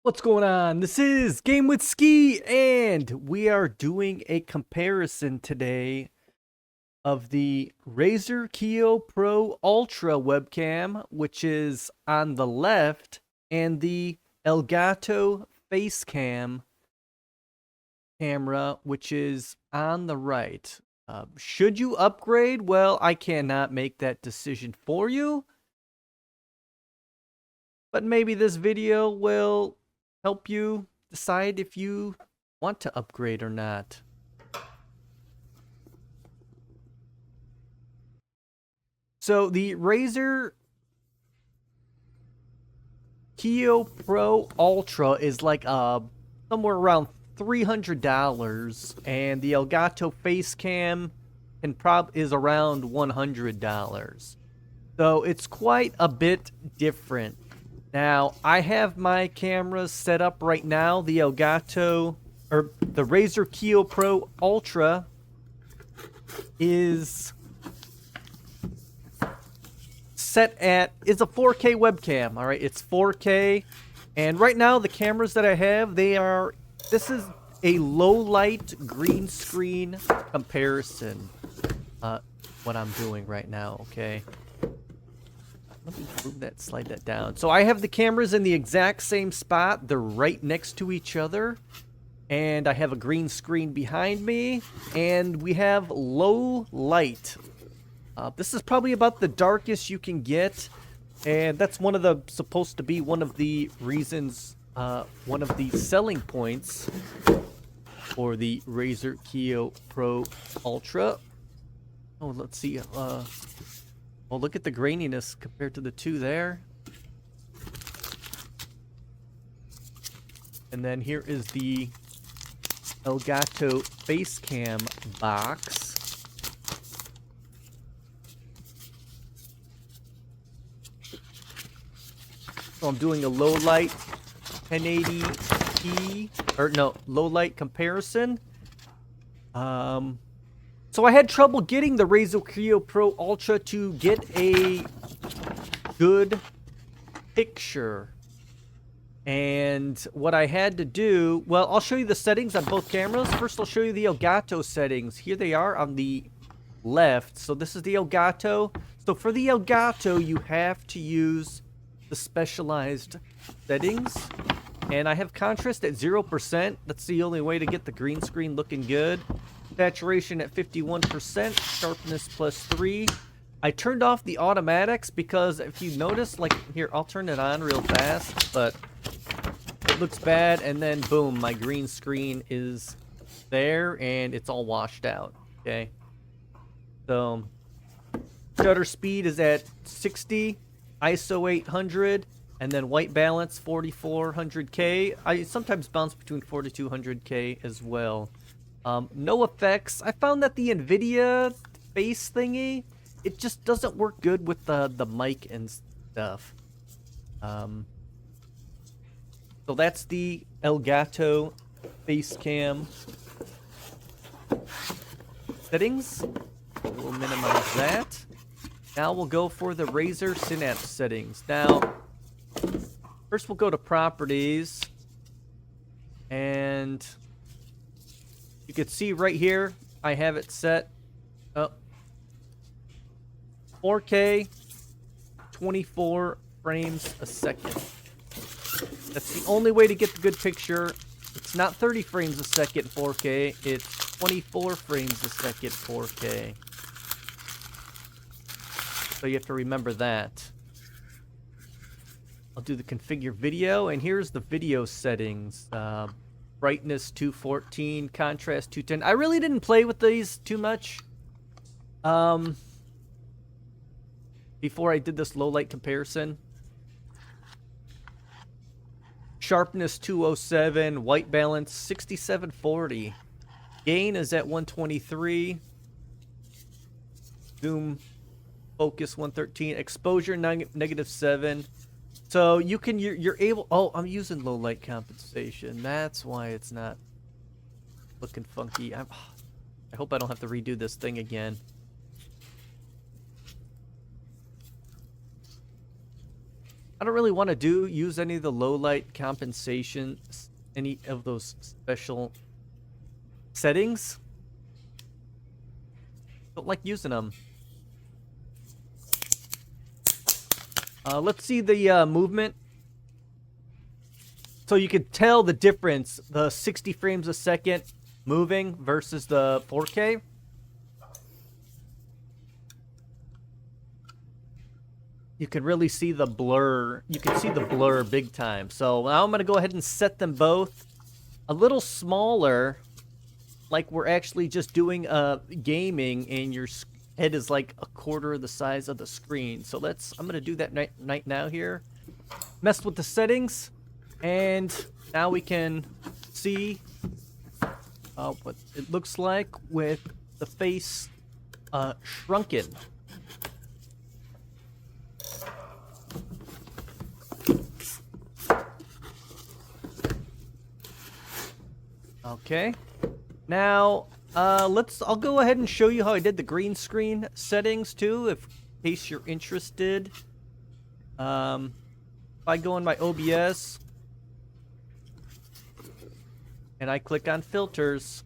What's going on? This is GameWithSki, and we are doing a comparison today of the Razer Kiyo Pro Ultra webcam, which is on the left, and the Elgato Facecam camera, which is on the right. Should you upgrade? Well, I cannot make that decision for you, but maybe this video will help you decide if you want to upgrade or not. So the Razer Kiyo Pro Ultra is like somewhere around $300, and the Elgato Facecam is around $100. So it's quite a bit different. Now, I have my cameras set up right now. The Elgato, or the Razer Kiyo Pro Ultra is set at, is a 4K webcam, all right? It's 4K, and right now the cameras that I have, this is a low light green screen comparison, what I'm doing right now, okay? Let me move that, slide that down. So I have the cameras in the exact same spot. They're right next to each other. And I have a green screen behind me. And we have low light. This is probably about the darkest you can get. And that's supposed to be one of the reasons, one of the selling points for the Razer Kiyo Pro Ultra. Oh, let's see. Well, look at the graininess compared to the two there. And then here is the Elgato Facecam box. So I'm doing a low light 1080p, or no, low light comparison. So I had trouble getting the Razer Kiyo Pro Ultra to get a good picture. And what I had to do, well, I'll show you the settings on both cameras. First, I'll show you the Elgato settings. Here they are on the left. So this is the Elgato. So for the Elgato, you have to use the specialized settings. And I have contrast at 0%. That's the only way to get the green screen looking good. Saturation at 51%, sharpness +3. I turned off the automatics because if you notice, like here, I'll turn it on real fast, but it looks bad, and then boom, my green screen is there and it's all washed out. Okay. So shutter speed is at 60, ISO 800, and then white balance 4400K. I sometimes bounce between 4200K as well. No effects. I found that the NVIDIA face thingy, it just doesn't work good with the mic and stuff. So that's the Elgato Facecam settings. We'll minimize that. Now we'll go for the Razer Synapse settings. Now, first we'll go to properties, and you can see right here, I have it set up 4K, 24 frames a second. That's the only way to get the good picture. It's not 30 frames a second 4K, it's 24 frames a second 4K. So you have to remember that. I'll do the configure video, and here's the video settings. Brightness 214, contrast 210. I really didn't play with these too much before I did this low light comparison. Sharpness 207, white balance 6740. Gain is at 123. Zoom focus 113. Exposure -7. So you can, you're able, oh, I'm using low light compensation. That's why it's not looking funky. I hope I don't have to redo this thing again. I I don't really want to use any of the low light compensation, any of those special settings. Don't like using them. Let's see the movement. So you can tell the difference, the 60 frames a second moving versus the 4K. You can really see the blur. You can see the blur big time. So now I'm going to go ahead and set them both a little smaller, like we're actually just doing gaming and your head is like a quarter of the size of the screen. So I'm going to do that right now here. Mess with the settings, and now we can see what it looks like with the face shrunken. Okay, now I'll go ahead and show you how I did the green screen settings too, in case you're interested. If I go in my OBS and I click on filters,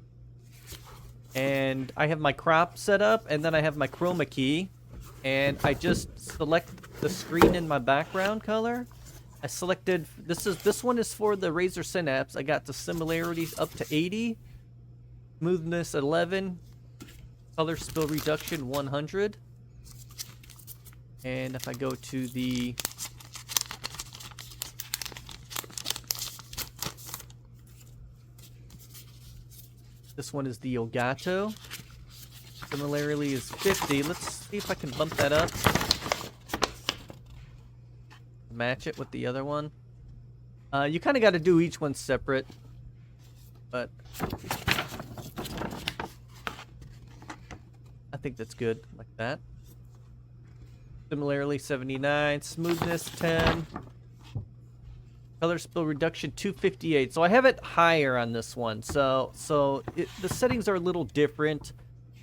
and I have my crop set up, and then I have my chroma key, and I just select the screen in my background color. I selected, this one is for the Razer Synapse. I got the similarity up to 80, smoothness 11, color spill reduction 100. And if I go to the this one is the Elgato. Similarity is 50. Let's see if I can bump that up. Match it with the other one. You kind of got to do each one separate, but I think that's good like that. Similarly 79, smoothness 10, color spill reduction 258. So I have it higher on this one. So the settings are a little different.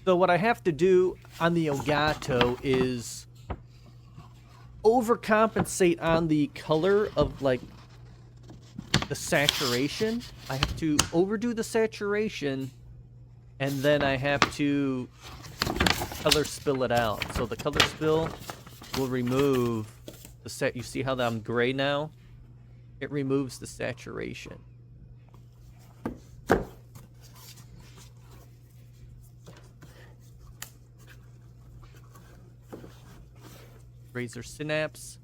So what I have to do on the Elgato is overcompensate on the color of like the saturation. I have to overdo the saturation, and then I have to color spill it out. So the color spill will remove the set. You see how I'm gray now? It removes the saturation. Razer Synapse.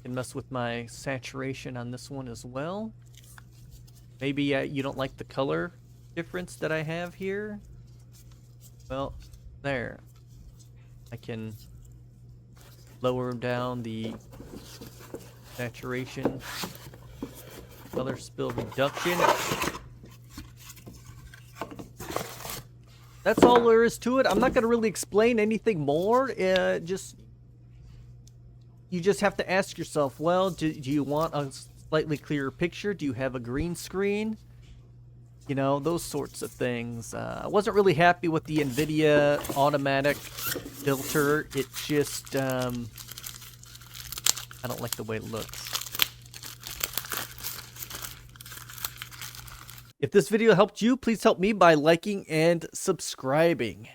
Can mess with my saturation on this one as well. Maybe you don't like the color difference that I have here. Well, there. I can lower down the saturation, color spill reduction. That's all there is to it. I'm not going to really explain anything more. You just have to ask yourself, well, do you want a slightly clearer picture? Do you have a green screen? You know, those sorts of things. I wasn't really happy with the NVIDIA automatic filter. It just, I don't like the way it looks. If this video helped you, please help me by liking and subscribing.